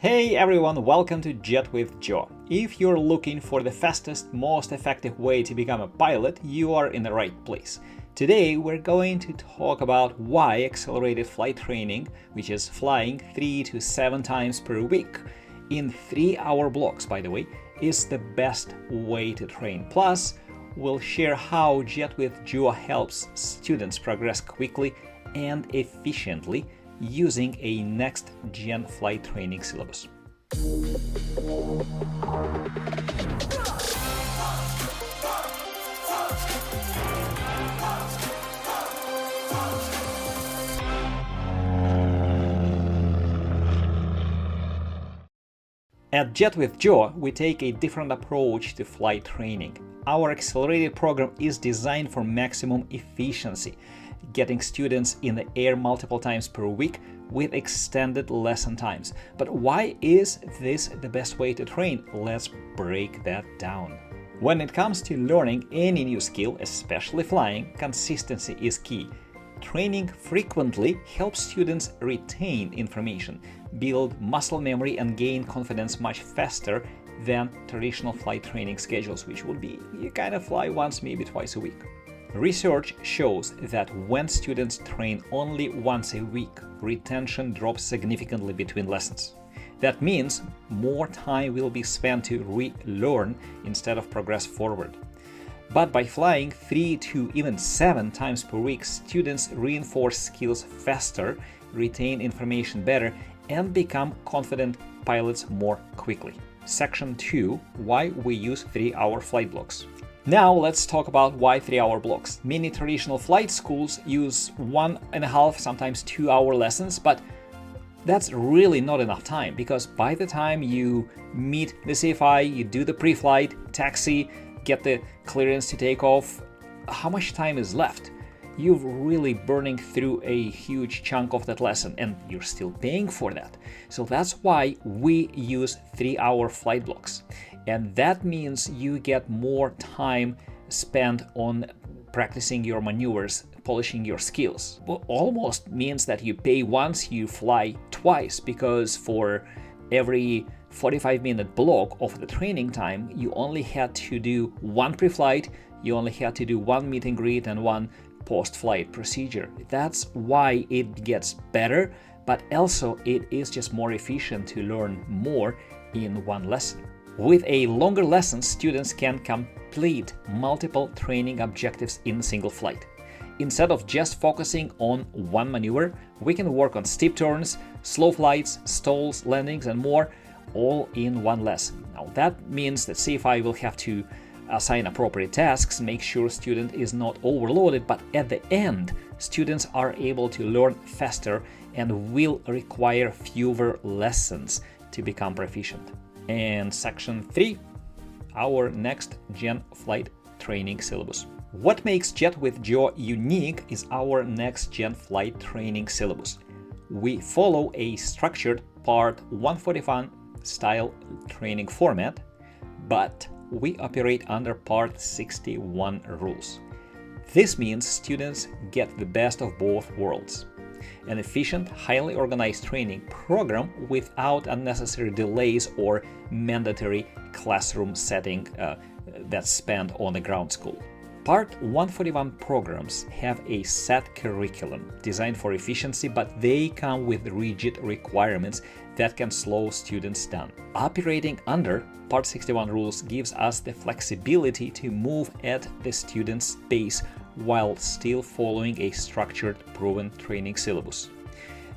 Hey everyone, welcome to Jet with Joe. If you're looking for the fastest, most effective way to become a pilot, you are in the right place. Today we're going to talk about why accelerated flight training, which is flying 3 to 7 times per week in 3-hour blocks, by the way, is the best way to train. Plus, we'll share how Jet with Joe helps students progress quickly and efficiently using a next-gen flight training syllabus. At Jet with Joe, we take a different approach to flight training. Our accelerated program is designed for maximum efficiency, getting students in the air multiple times per week with extended lesson times. But why is this the best way to train? Let's break that down. When it comes to learning any new skill, especially flying, consistency is key. Training frequently helps students retain information, build muscle memory, and gain confidence much faster than traditional flight training schedules, which would be you kind of fly once, maybe twice a week. Research shows that when students train only once a week, retention drops significantly between lessons. That means more time will be spent to relearn instead of progress forward. But by flying 3 to even 7 times per week, students reinforce skills faster, retain information better, and become confident pilots more quickly. Section 2: Why we use 3-hour flight blocks. Now let's talk about why 3-hour blocks. Many traditional flight schools use 1.5, sometimes 2-hour lessons, but that's really not enough time, because by the time you meet the CFI, you do the pre-flight, taxi, get the clearance to take off, how much time is left? You're really burning through a huge chunk of that lesson, and you're still paying for that. So that's why we use 3-hour flight blocks. And that means you get more time spent on practicing your maneuvers, polishing your skills. Well, almost means that you pay once, you fly twice, because for every 45-minute block of the training time, you only had to do one pre-flight, you only had to do one meet and greet and one post-flight procedure. That's why it gets better, but also it is just more efficient to learn more in one lesson. With a longer lesson, students can complete multiple training objectives in a single flight. Instead of just focusing on one maneuver, we can work on steep turns, slow flights, stalls, landings, and more, all in one lesson. Now that means that CFI will have to assign appropriate tasks, make sure student is not overloaded, but at the end, students are able to learn faster and will require fewer lessons to become proficient. And section 3, our next-gen flight training syllabus. What makes Jet with Joe unique is our next-gen flight training syllabus. We follow a structured Part 141 style training format, but we operate under Part 61 rules. This means students get the best of both worlds. An efficient, highly organized training program without unnecessary delays or mandatory classroom setting that's spent on the ground school. Part 141 programs have a set curriculum designed for efficiency, but they come with rigid requirements that can slow students down. Operating under Part 61 rules gives us the flexibility to move at the student's pace while still following a structured, proven training syllabus.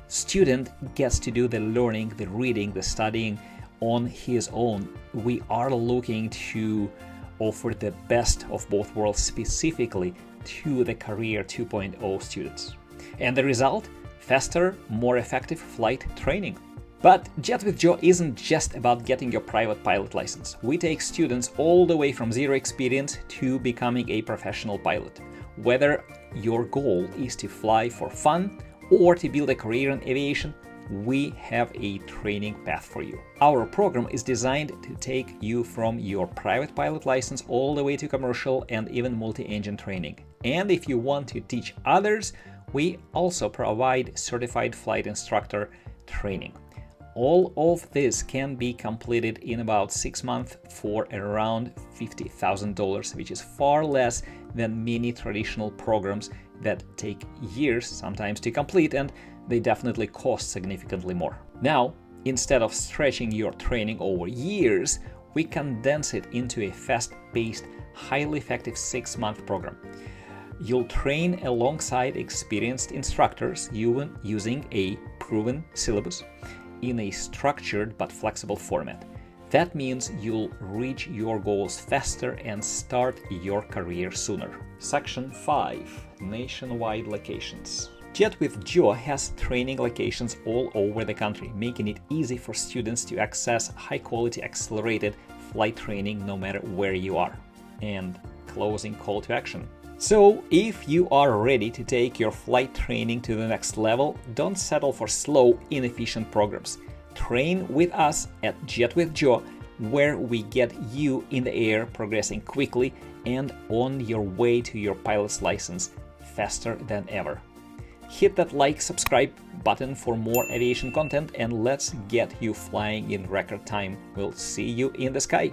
Student gets to do the learning, the reading, the studying on his own. We are looking to offer the best of both worlds specifically to the Career 2.0 students. And the result? Faster, more effective flight training. But Jet with Joe isn't just about getting your private pilot license. We take students all the way from zero experience to becoming a professional pilot. Whether your goal is to fly for fun or to build a career in aviation, we have a training path for you. Our program is designed to take you from your private pilot license all the way to commercial and even multi-engine training. And if you want to teach others, we also provide certified flight instructor training. All of this can be completed in about 6 months for around $50,000, which is far less than many traditional programs that take years sometimes to complete, and they definitely cost significantly more. Now, instead of stretching your training over years, we condense it into a fast-paced, highly effective 6-month program. You'll train alongside experienced instructors using a proven syllabus in a structured but flexible format. That means you'll reach your goals faster and start your career sooner. Section 5. Nationwide locations. Jet with Joe has training locations all over the country, making it easy for students to access high-quality accelerated flight training no matter where you are. And closing call to action. So, if you are ready to take your flight training to the next level, don't settle for slow, inefficient programs. Train with us at Jet with Joe, where we get you in the air progressing quickly and on your way to your pilot's license faster than ever. Hit that like, subscribe button for more aviation content, and let's get you flying in record time. We'll see you in the sky.